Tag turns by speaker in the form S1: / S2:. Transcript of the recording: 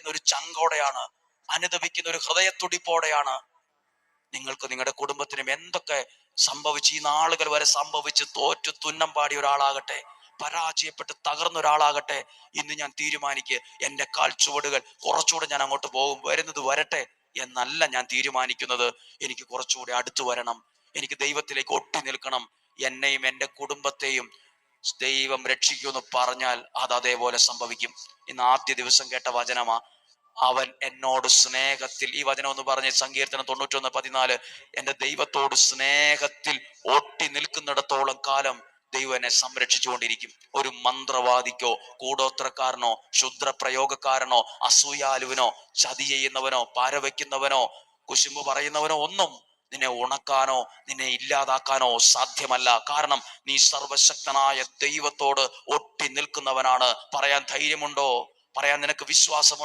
S1: അനുദപിക്കുന്ന ഒരു ചങ്കോടെയാണ്, അനുദപിക്കുന്ന ഒരു ഹൃദയത്തുടിപ്പോടെയാണ്. നിങ്ങൾക്ക് നിങ്ങളുടെ കുടുംബത്തിനും എന്തൊക്കെ സംഭവിച്ച് ഈ നാളുകൾ വരെ സംഭവിച്ച് തോറ്റു തുന്നം പാടിയ ഒരാളാകട്ടെ, പരാജയപ്പെട്ട് തകർന്ന ഒരാളാകട്ടെ, ഇന്ന് ഞാൻ തീരുമാനിക്കുക, എൻ്റെ കാൽ ചുവടുകൾ കുറച്ചുകൂടെ ഞാൻ അങ്ങോട്ട് പോകും, വരുന്നത് വരട്ടെ എന്നല്ല ഞാൻ തീരുമാനിക്കുന്നത്. എനിക്ക് കുറച്ചുകൂടി അടുത്തു വരണം, എനിക്ക് ദൈവത്തിലേക്ക് ഒട്ടി നിൽക്കണം, എന്നെയും എൻ്റെ കുടുംബത്തെയും ദൈവം രക്ഷിക്കുമെന്ന് പറഞ്ഞാൽ അത് അതേപോലെ സംഭവിക്കും. ഇന്ന് ആദ്യ ദിവസം കേട്ട വചനമാ, അവൻ എന്നോട് സ്നേഹത്തിൽ. ഈ വചനം ഒന്ന് പറഞ്ഞ്, സങ്കീർത്തനം 91:14. എൻ്റെ ദൈവത്തോട് സ്നേഹത്തിൽ ഒട്ടി നിൽക്കുന്നിടത്തോളം കാലം ദൈവം എന്നെ സംരക്ഷിച്ചുകൊണ്ടിരിക്കും. ഒരു മന്ത്രവാദിക്കോ കൂടോത്രക്കാരനോ ക്ഷുദ്രപ്രയോഗക്കാരനോ അസൂയാലുവിനോ ചതി ചെയ്യുന്നവനോ പാരവയ്ക്കുന്നവനോ കുശുമ്പ് പറയുന്നവനോ ഒന്നും നിന്നെ ഉണക്കാനോ നിന്നെ ഇല്ലാതാക്കാനോ സാധ്യമല്ല. കാരണം നീ സർവശക്തനായ ദൈവത്തോട് ഒട്ടി നിൽക്കുന്നവനാണ്. പറയാൻ ധൈര്യമുണ്ടോ? പറയാൻ നിനക്ക് വിശ്വാസമുണ്ടോ?